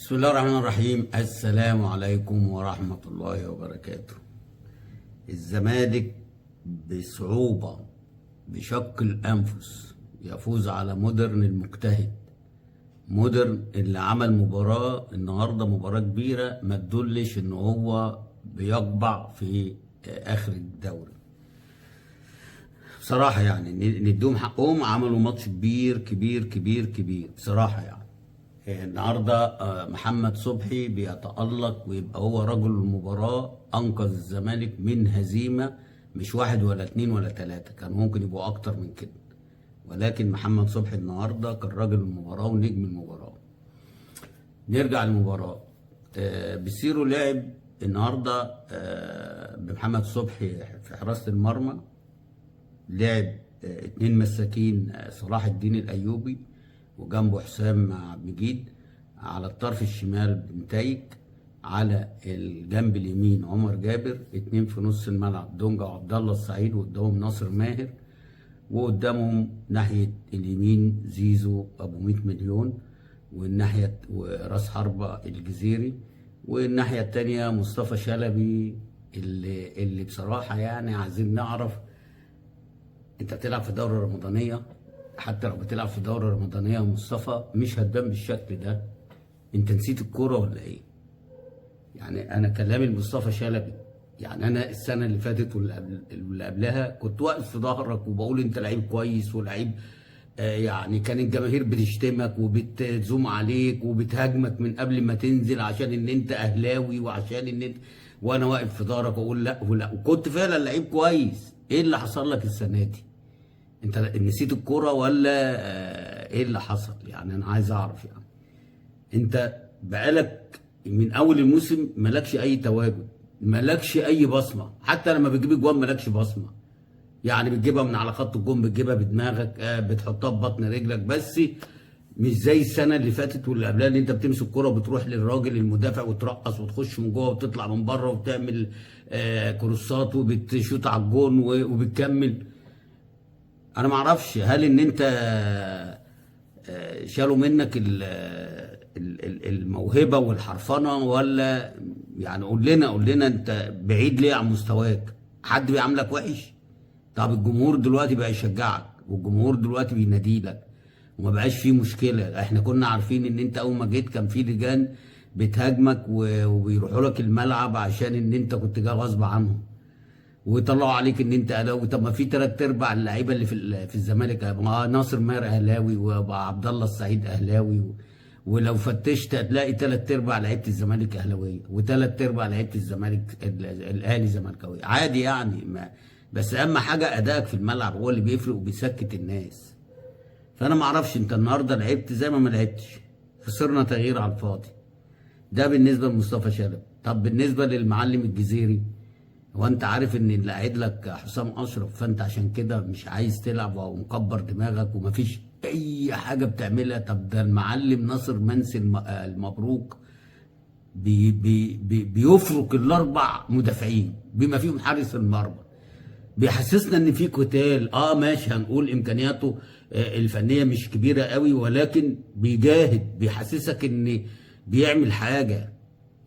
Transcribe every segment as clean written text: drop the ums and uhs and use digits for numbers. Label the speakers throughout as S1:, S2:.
S1: بسم الله الرحمن الرحيم. السلام عليكم ورحمة الله وبركاته. الزمالك بصعوبة بشق الأنفس يفوز على مودرن المجتهد. مودرن اللي عمل مباراة النهاردة، مباراة كبيرة ما تدلش ان هو بيقبع في آخر الدوري. بصراحة يعني نديهم حقهم، عملوا ماتش كبير كبير كبير كبير بصراحة. يعني النهارده محمد صبحي بيتألق ويبقى هو رجل المباراة، أنقذ الزمالك من هزيمة، مش واحد ولا اتنين ولا تلاتة، كان ممكن يبقوا أكتر من كده، ولكن محمد صبحي النهارده كان راجل المباراة ونجم المباراة. نرجع للمباراة. بيسيرو لعب النهارده بمحمد صبحي في حراسة المرمى، لعب اتنين مساكين، صلاح الدين الأيوبي وجنبه حسام عبد المجيد، على الطرف الشمال بنتايك، على الجنب اليمين عمر جابر، اتنين في نص الملعب دونجا وعبد الله السعيد، وقدامهم ناصر ماهر، وقدامهم ناحية اليمين زيزو أبو 100 مليون، والناحية وراس حربة الجزيري، والناحية التانية مصطفى شلبي. اللي بصراحة يعني عايزين نعرف، انت بتلعب في دورة رمضانية، حتى لو بتلعب في دورة رمضانية يا مصطفى مش هتبان بالشكل ده. انت نسيت الكورة ولا ايه؟ يعني انا كلامي لمصطفى شلبي، يعني انا السنة اللي فاتت واللي قبلها كنت واقف في ظهرك وبقول انت لعيب كويس ولعيب، يعني كان الجماهير بتشتمك وبتزوم عليك وبتهاجمك من قبل ما تنزل عشان ان انت اهلاوي، وعشان ان انت، وانا واقف في ظهرك واقول لا ولا، وكنت فعلا لعيب كويس. ايه اللي حصل لك السنة دي؟ انت نسيت الكوره ولا ايه اللي حصل؟ يعني انا عايز اعرف. يعني انت بقالك من اول الموسم مالكش اي تواجد، مالكش اي بصمه، حتى لما بتجيب اجوان مالكش بصمه. يعني بتجيبها من على خط الجون، بتجيبها بدماغك، بتحطها ببطن رجلك، بس مش زي السنه اللي فاتت واللي قبلها، ان انت بتمسك الكوره وبتروح للراجل المدافع وترقص وتخش من جوه وتطلع من بره وبتعمل كروسات وبتشوط على الجون وبتكمل. انا ما اعرفش هل ان انت شالوا منك الموهبه والحرفنه، ولا يعني قول لنا انت بعيد ليه عن مستواك؟ حد بيعاملك وحش؟ طب الجمهور دلوقتي بقى يشجعك، والجمهور دلوقتي بيناديلك، وما بقاش فيه مشكله. احنا كنا عارفين ان انت اول ما جيت كان في لجان بتهاجمك وبيروحوا لك الملعب عشان ان انت كنت جاي غصب عنهم، ويطلعوا عليك ان انت اهلاوي. طب ما في تلات ارباع اللعيبه اللي في الزمالك، ناصر ماهر اهلاوي، وعبد الله السعيد اهلاوي، ولو فتشت هتلاقي تلات ارباع لعيبه الزمالك اهلاويه، وتلات ارباع لعيبه الزمالك الاهلي زملكاويه، عادي يعني. ما بس اهم حاجه ادائك في الملعب هو اللي بيفرق وبيسكت الناس. فانا ما اعرفش انت النهارده لعبت زي ما لعبتش، خسرنا تغيير على الفاضي. ده بالنسبه لمصطفى شلبي. طب بالنسبه للمعلم الجزيري، هو انت عارف ان اللي قاعد لك حسام اشرف، فانت عشان كده مش عايز تلعب او مكبر دماغك ومفيش اي حاجه بتعملها؟ طب ده المعلم ناصر منسي المبروك بيفرك الاربع مدافعين بما فيهم حارس المرمى، بيحسسنا ان في قتال. ماشي، هنقول امكانياته الفنيه مش كبيره قوي، ولكن بيجاهد، بيحسسك ان بيعمل حاجه.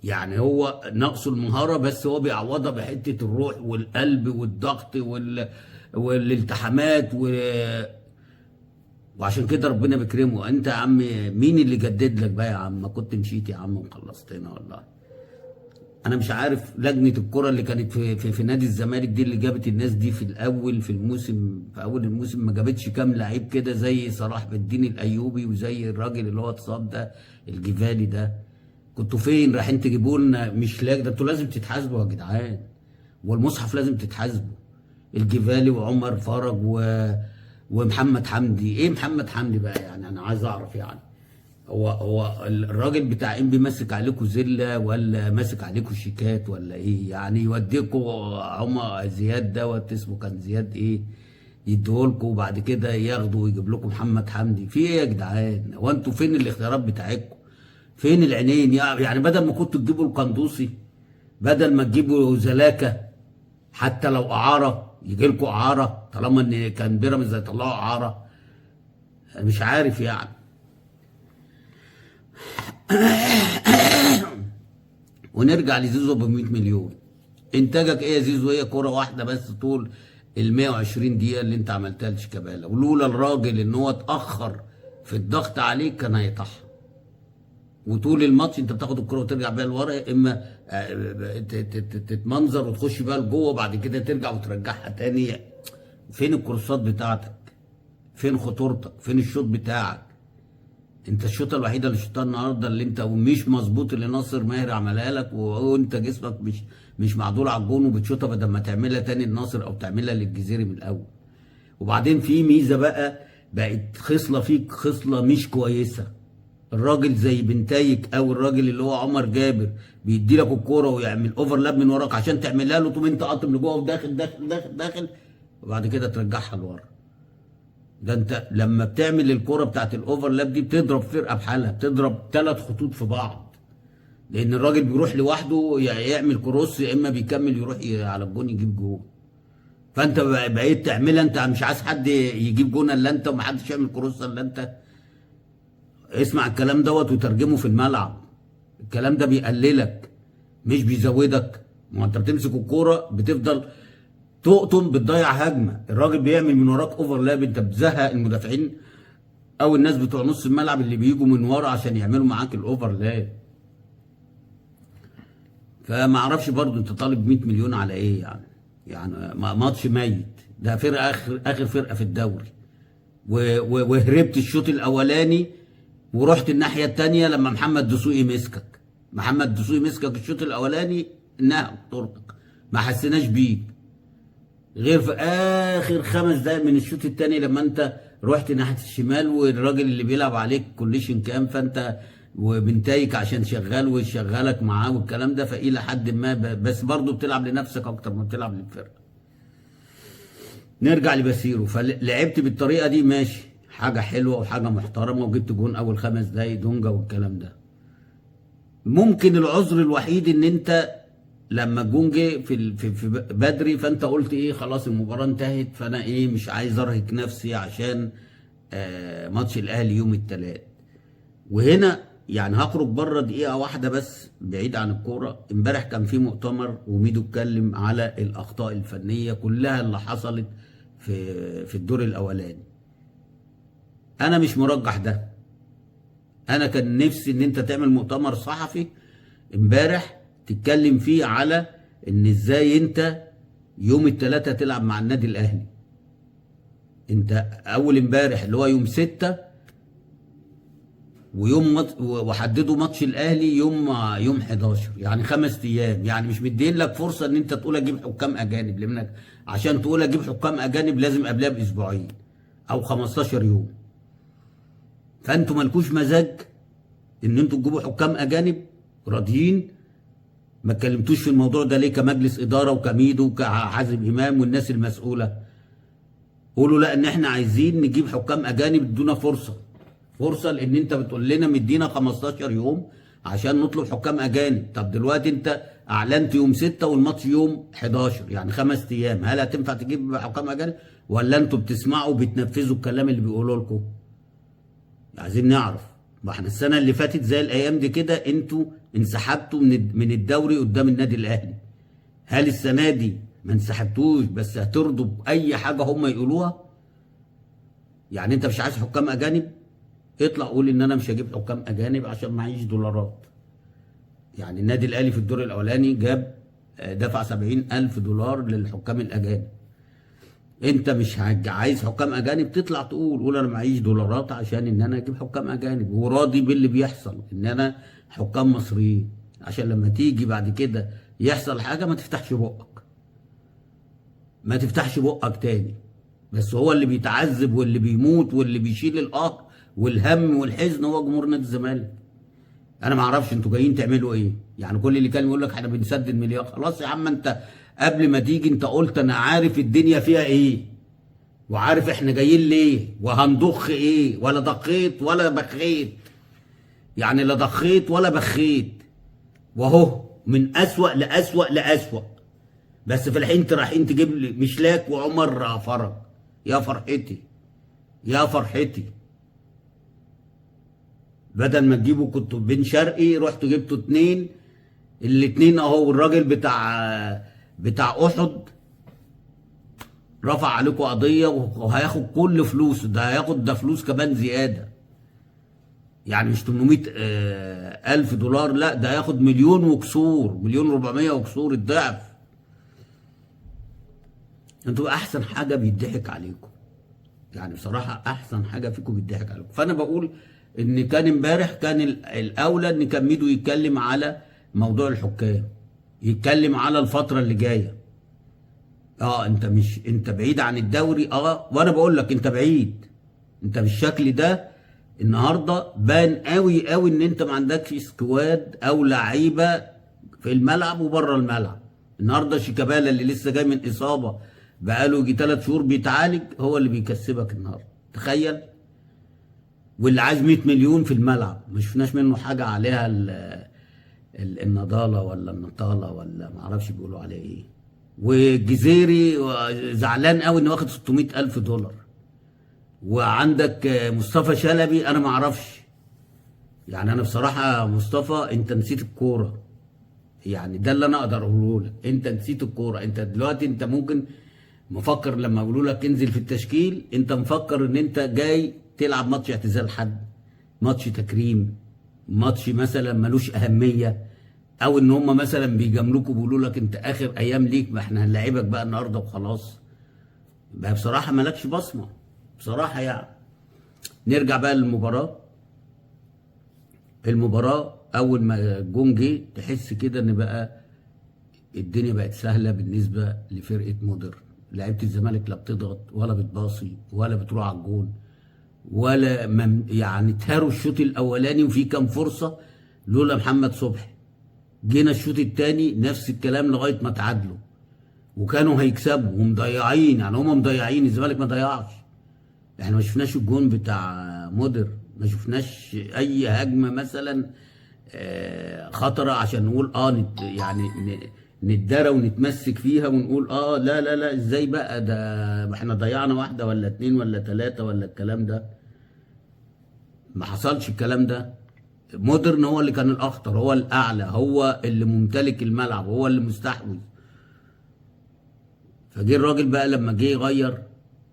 S1: يعني هو نقصه المهارة، بس هو بيعوضها بحتة الروح والقلب والضغط والالتحامات وعشان كده ربنا بيكرمه. انت يا عم مين اللي جدد لك بقى يا عم؟ ما كنت مشيت يا عم وخلصتنا والله. انا مش عارف لجنة الكرة اللي كانت في نادي الزمالك دي، اللي جابت الناس دي في الاول في الموسم، في اول الموسم ما جابتش كام لعيب كده زي صلاح الدين الايوبي وزي الراجل اللي هو اتصاب ده الجفالي ده؟ كنتوا فين؟ رايحين تجيبوا لنا؟ مش لاقي ده. انتوا لازم تتحاسبوا يا جدعان، والمصحف لازم تتحاسبوا. الجفالي وعمر فرج ومحمد حمدي. ايه محمد حمدي بقى؟ يعني انا عايز اعرف. يعني هو الراجل بتاع انبي ماسك عليكم زله، ولا ماسك عليكم شيكات، ولا ايه؟ يعني يوديكوا عمر زياد دوت، اسمه كان زياد ايه، يديهولكوا وبعد كده ياخدوا ويجيب لكم محمد حمدي. في ايه يا جدعان؟ هو انتوا فين الاختيارات بتاعتكم؟ فين العينين؟ يعني بدل ما كنتوا تجيبوا القندوسي، بدل ما تجيبوا زلاكه، حتى لو اعاره يجي لكم اعاره، طالما ان كان بيراميدز هيطلعوا اعاره. مش عارف يعني. ونرجع لزيزو ب 100 مليون. انتاجك ايه يا زيزو؟ هي كوره واحده بس طول ال 120 دقيقه اللي انت عملتها لشيكابالا، ولولا الراجل ان هو اتاخر في الضغط عليك كان هيطحن. وطول الماتش انت بتاخد الكره وترجع بيها لورا، يا اما تتمنظر وتخش بيها لجوه وبعد كده ترجع وترجعها تاني. فين الكورسات بتاعتك؟ فين خطورتك؟ فين الشوط بتاعك؟ انت الشوطه الوحيده اللي شوطها النهارده اللي انت مش مظبوط، اللي ناصر ماهر عملها لك وانت جسمك مش معدول على الجون، وبتشوطها بدل ما تعملها تاني لناصر او تعملها للجزيري من الاول. وبعدين في ميزه بقت خصله فيك، خصله مش كويسه. الراجل زي بنتايك او الراجل اللي هو عمر جابر بيدي لك الكوره ويعمل اوفرلاب من وراك عشان تعملها له، تقوم انت قاطم لجوه وداخل داخل داخل داخل وبعد كده ترجعها لورا. ده انت لما بتعمل الكوره بتاعت الاوفرلاب دي بتضرب فرقه بحالها، بتضرب 3 خطوط في بعض، لان الراجل بيروح لوحده يعمل كروس، يا اما بيكمل يروح على الجون يجيب جون. فانت بقيت تعملها، انت مش عايز حد يجيب جون الا انت، ومحدش يعمل كروس الا انت. اسمع الكلام دوت وترجمه في الملعب. الكلام ده بيقللك مش بيزودك. ما انت بتمسك الكوره بتفضل تقطم، بتضيع هجمه، الراجل بيعمل من وراك اوفرلاب، انت بتزهق المدافعين او الناس بتوع نص الملعب اللي بيجوا من ورا عشان يعملوا معاك الاوفرلاب. فما اعرفش برضو انت طالب 100 مليون على ايه يعني ماتش ميت. ده فرقه اخر فرقه في الدوري، وهربت الشوط الاولاني ورحت الناحيه الثانيه لما محمد دسوقي مسكك. محمد دسوقي مسكك الشوط الاولاني نهب طرقك، ما حسيناش بيك غير في اخر 5 دقايق من الشوط الثاني لما انت رحت ناحيه الشمال والراجل اللي بيلعب عليك كوليشن كام، فانت وبنتايك عشان شغال ويشغلك معاه والكلام ده، فالى حد ما بس برضه بتلعب لنفسك اكتر ما بتلعب للفرقه. نرجع لباسيرو، فلعبت بالطريقه دي ماشي، حاجه حلوه وحاجه محترمه، وجبت جون اول 5 دقايق دونجا والكلام ده. ممكن العذر الوحيد ان انت لما الجون جه في بدري، فانت قلت ايه خلاص المباراه انتهت، فانا ايه مش عايز ارهق نفسي عشان ماتش الاهلي يوم الثلاث. وهنا يعني هخرج بره دقيقه واحده بس بعيد عن الكوره. امبارح كان في مؤتمر وميدو اتكلم على الاخطاء الفنيه كلها اللي حصلت في الدور الاولاني. انا مش مرجح ده، انا كان نفسي ان انت تعمل مؤتمر صحفي امبارح تتكلم فيه على ان ازاي انت يوم الثلاثة تلعب مع النادي الاهلي. انت اول امبارح اللي هو يوم 6 وحددوا ماتش الاهلي يوم 11، يعني 5 ايام، يعني مش مدين لك فرصه ان انت تقول اجيب حكام اجانب، لانك عشان تقول اجيب حكام اجانب لازم قبلها باسبوعين او 15 يوم. فانتوا مالكوش مزاج ان انتوا تجيبوا حكام اجانب راضيين. ما اتكلمتوش في الموضوع ده ليه كمجلس اداره وكميدو وكحازم امام والناس المسؤوله؟ قولوا لا ان احنا عايزين نجيب حكام اجانب، ادونا فرصه لان انت بتقول لنا مدينا 15 يوم عشان نطلب حكام اجانب. طب دلوقتي انت اعلنت يوم 6 والماتش يوم 11، يعني 5 ايام، هل هتنفع تجيب حكام اجانب ولا انتوا بتسمعوا وبتنفذوا الكلام اللي بيقولوا لكم؟ عايزين نعرف. ما احنا السنه اللي فاتت زي الايام دي كده انتوا انسحبتوا من الدوري قدام النادي الاهلي. هل السنه دي ما انسحبتوش بس هترضوا باي حاجه هم يقولوها؟ يعني انت مش عايز حكام اجانب؟ اطلع قول ان انا مش هجيب حكام اجانب عشان معيش دولارات. يعني النادي الاهلي في الدور الاولاني دفع 70,000 دولار للحكام الاجانب. انت مش عايز حكام اجانب، تطلع قول انا معيش دولارات عشان ان انا اجيب حكام اجانب، وراضي باللي بيحصل ان انا حكام مصريين، عشان لما تيجي بعد كده يحصل حاجه ما تفتحش بقك، ما تفتحش بقك تاني. بس هو اللي بيتعذب واللي بيموت واللي بيشيل القهر والهم والحزن هو جمهور نادي الزمالك. انا ما اعرفش انتوا جايين تعملوا ايه. يعني كل اللي كان يقول لك احنا بنسدد مليار، خلاص يا عم انت قبل ما تيجي انت قلت انا عارف الدنيا فيها ايه وعارف احنا جايين ليه وهنضخ ايه، ولا ضخيت ولا بخيت. يعني لا ضخيت ولا بخيت، واهو من اسوأ لاسوأ لاسوأ. بس في الحين انت رايحين تجيب لي مشلاك وعمر فرج. يا فرحتي يا فرحتي، بدل ما تجيبوا كنتوا بن شرقي رحتوا جبتوا 2 الاتنين اهو. الراجل بتاع احد رفع عليكم قضيه وهياخد كل فلوسه، ده هياخد ده فلوس كمان زياده، يعني مش 800 ألف دولار، لا ده هياخد مليون وكسور، مليون 400 وكسور، الضعف. انتوا احسن حاجه بيضحك عليكم، يعني بصراحه احسن حاجه فيكم بيضحك عليكم. فانا بقول ان كان امبارح كان الاولى ان كان ميدو يتكلم على موضوع الحكام، يتكلم على الفتره اللي جايه. انت مش انت بعيد عن الدوري، وانا بقول لك انت بعيد، انت بالشكل ده النهارده بان قوي قوي ان انت ما عندكش سكواد او لعيبه في الملعب وبره الملعب. النهارده شيكابالا اللي لسه جاي من اصابه بقاله يجي 3 شهور بيتعالج هو اللي بيكسبك النهارده، تخيل. واللي عايز 100 مليون في الملعب ما شفناش منه حاجه عليها النضاله ولا النطاله ولا ما اعرفش بيقولوا عليه ايه. والجزيري زعلان قوي انه واخد 600 الف دولار. وعندك مصطفى شلبي انا ما اعرفش، يعني انا بصراحه مصطفى انت نسيت الكوره، يعني ده اللي انا اقدر اقوله لك، انت نسيت الكوره. انت دلوقتي انت ممكن مفكر لما يقولوا لك انزل في التشكيل انت مفكر ان انت جاي تلعب ماتش اعتزال حد، ماتش تكريم، ماتش مثلا ملوش اهميه، او ان هم مثلا بيجاملوك وبيقولوا لك انت اخر ايام ليك ما احنا هنلاعبك بقى النهارده وخلاص. بقى بصراحه مالكش بصمه بصراحه يعني. نرجع بقى للمباراه. المباراه اول ما الجون جه تحس كده ان بقى الدنيا بقت سهله بالنسبه لفرقه مودرن. لعيبه الزمالك لا بتضغط ولا بتباصي ولا بتروح على الجون ولا يعني اتهاروا الشوط الاولاني وفي كام فرصه لولا محمد صبحي. جينا الشوط الثاني نفس الكلام لغايه ما تعادلوا وكانوا هيكسبوا ومضيعين، يعني هم مضيعين، الزمالك ما ضيعش. احنا ما شفناش الجون بتاع مودر، ما شفناش اي هجمه مثلا خطره عشان نقول يعني نتدارى ونتمسك فيها ونقول لا لا لا ازاي بقى ده احنا ضيعنا واحده ولا 2 ولا 3 ولا الكلام ده. ما حصلش الكلام ده. مودرن هو اللي كان الاخطر، هو الاعلى، هو اللي ممتلك الملعب، هو اللي مستحوذ. فجه الراجل بقى لما جه يغير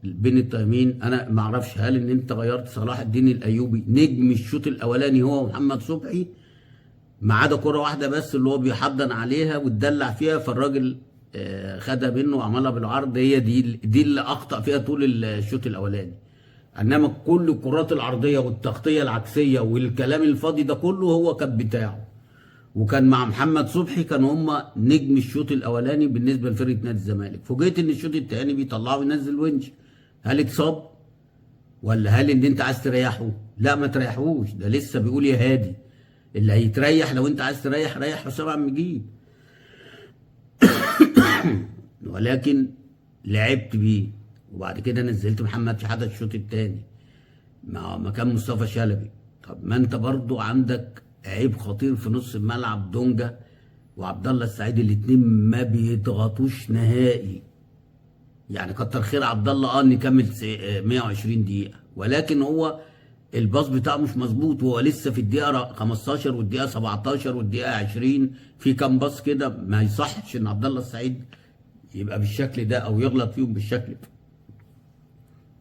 S1: بين التايمين، انا ما اعرفش هل ان انت غيرت صلاح الدين الايوبي نجم الشوط الاولاني هو محمد صبحي ما عدا كره واحده بس اللي هو بيحضن عليها واتدلع فيها، فالراجل خدها منه وعملها بالعرض، هي دي اللي اخطا فيها طول الشوط الاولاني. انما كل الكرات العرضيه والتغطيه العكسيه والكلام الفاضي ده كله هو كان بتاعه، وكان مع محمد صبحي كانوا هم نجم الشوط الاولاني بالنسبه لفرقه نادي الزمالك. فوجئت ان الشوط الثاني بيطلعه وينزل ونش. هل اتصاب ولا هل ان انت عايز تريحه؟ لا ما تريحوش، ده لسه بيقول يا هادي اللي هيتريح لو انت عايز تريح ريح حسام عبد المجيد. ولكن لعبت بيه وبعد كده نزلت محمد شحاته الشوط الثاني مكان مصطفى شلبي. طب ما انت برضو عندك عيب خطير في نص الملعب، دونجا وعبد الله السعيد الاثنين ما بيضغطوش نهائي. يعني كتر خير عبد الله ان يكمل 120 دقيقه، ولكن هو الباص بتاعه مش مظبوط، وهو لسه في الدقيقه 15 والدقيقه 17 والدقيقه 20 في كام باص كده ما يصحش ان عبد الله السعيد يبقى بالشكل ده او يغلط فيهم بالشكل ده.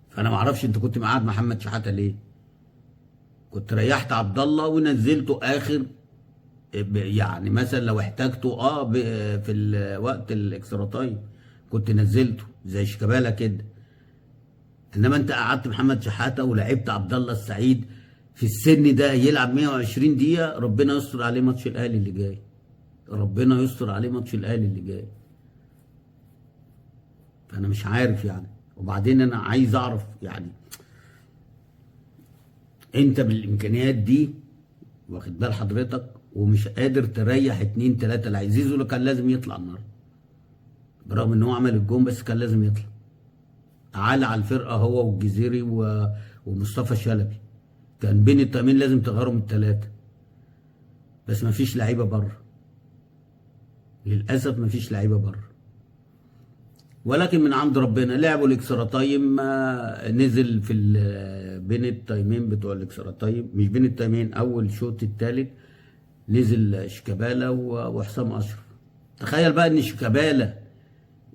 S1: فانا ما اعرفش انت كنت معاد محمد شحاته ليه؟ كنت ريحت عبد الله ونزلته اخر، يعني مثلا لو احتاجته في الوقت الاكسترا تايم كنت نزلته زي شيكابالا كده. انما انت قعدت محمد شحاته ولعبت عبد الله السعيد في السن ده يلعب 120 دقيقه، ربنا يستر عليه ماتش الاهلي اللي جاي، ربنا يستر عليه ماتش الاهلي اللي جاي. فانا مش عارف يعني. وبعدين انا عايز اعرف يعني انت بالامكانيات دي واخد بال حضرتك ومش قادر تريح 2 3 لعيبه. زيزو اللي كان لازم يطلع النهارده برغم ان هو عمل الجون بس كان لازم يطلع. على الفرقه هو والجزيري ومصطفى شلبي، كان بين التأمين لازم تغيرهم الثلاثه، بس مفيش لعيبه بره للاسف، مفيش لعيبه بره. ولكن من عند ربنا لعبوا الاكسترا تايم، نزل في بين التايمين بتوع الاكسترا تايم، مش بين التايمين، اول شوط الثالث نزل شيكابالا وحسام اشرف. تخيل بقى ان شيكابالا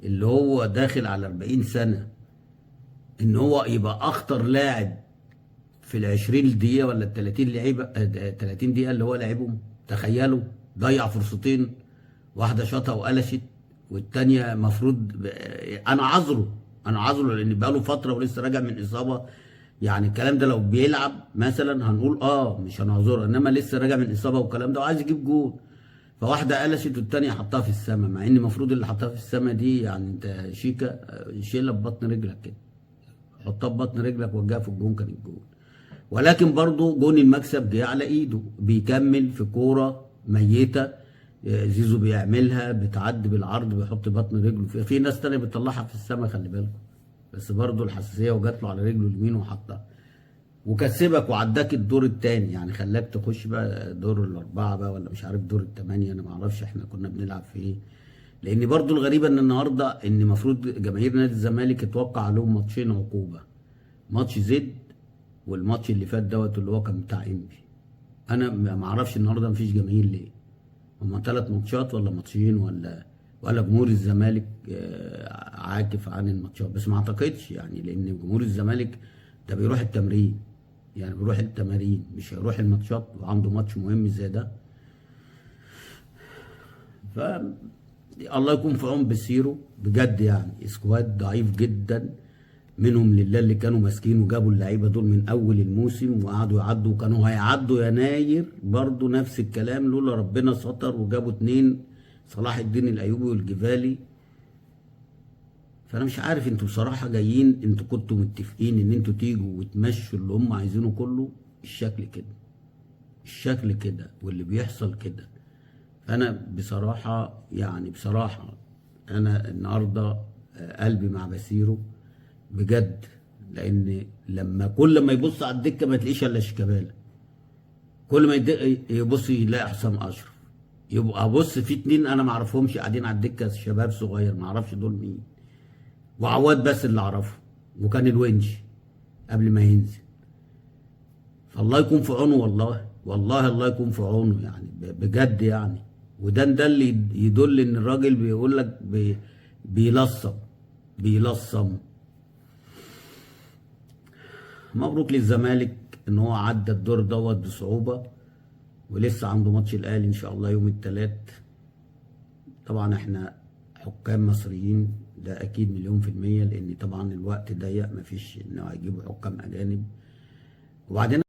S1: اللي هو داخل على 40 سنه ان هو يبقى اخطر لاعب في ال 20 دقيقه ولا ال 30 لعيبه 30 دقيقه اللي هو لعبهم. تخيلوا ضيع فرصتين، واحده شاطها وقلشت، والتانيه مفروض انا عذره لان بقاله فتره ولسه راجع من اصابه. يعني الكلام ده لو بيلعب مثلا هنقول مش هنعذره، انما لسه راجع من اصابه والكلام ده وعايز يجيب جول، فواحده قلشت والتانيه حطها في السما، مع ان المفروض اللي حطها في السما دي يعني انت شيكا شيلها ببطن رجلك كده، حطها ببطن رجلك وجاها في الجون كان الجون. ولكن برضه جون المكسب جه على ايده، بيكمل في كوره ميته زيزو بيعملها بتعدي بالعرض بيحط بطن رجله في ناس تانية بتطلعها في السما خلي بالكم، بس برضه الحساسيه وجات له على رجله اليمين وحطها وكسبك وعداك الدور الثاني، يعني خلاك تخش بقى دور الاربعه بقى ولا مش عارف دور الثمانيه، انا ما اعرفش احنا كنا بنلعب في ايه. لان برضه الغريبه ان النهارده ان المفروض جماهير نادي الزمالك اتوقع عليهم ماتشين عقوبه، ماتش زد والماتش اللي فات دوت اللي هو كان بتاع انبي. انا ما اعرفش النهارده مفيش جماهير ليه، هما 3 ماتشات ولا ماتشين ولا جمهور الزمالك عاكف عن الماتشات، بس ما اعتقدش يعني لان جمهور الزمالك ده بيروح التمرين، يعني بيروح التمارين مش هيروح الماتشات وعنده ماتش مهم زي ده. ف الله يكون في عون بسيرو بجد، يعني سكواد ضعيف جدا منهم لله اللي كانوا ماسكين وجابوا اللعيبه دول من اول الموسم وقعدوا يعدوا وكانوا هيعدوا يناير برضو نفس الكلام لولا ربنا ستر وجابوا 2 صلاح الدين الايوبي والجبالي. فانا مش عارف انتوا بصراحه جايين، انتوا كنتوا متفقين ان انتوا تيجوا وتمشوا اللي هم عايزينه كله الشكل كده واللي بيحصل كده. فانا بصراحه يعني بصراحه انا النهارده قلبي مع بسيرو بجد، لان لما كل ما يبص على الدكه ما تلاقيش الا شيكابالا، كل ما يبص يلاقي حسام اشرف، يبقى بص في 2 انا ما اعرفهمش قاعدين على الدكه شباب صغير ما اعرفش دول مين، وعواد بس اللي اعرفه وكان الونش قبل ما ينزل. فالله يكون في عونه والله الله يكون في عونه يعني بجد يعني. ده اللي يدل ان الراجل بيقول لك بيلصم. مبروك للزمالك ان هو عدى الدور دوت بصعوبه، ولسه عنده ماتش الاهلي ان شاء الله يوم الثلاث. طبعا احنا حكام مصريين ده اكيد 100%، لان طبعا الوقت ضيق مفيش انه هيجيبوا حكام اجانب. وبعدين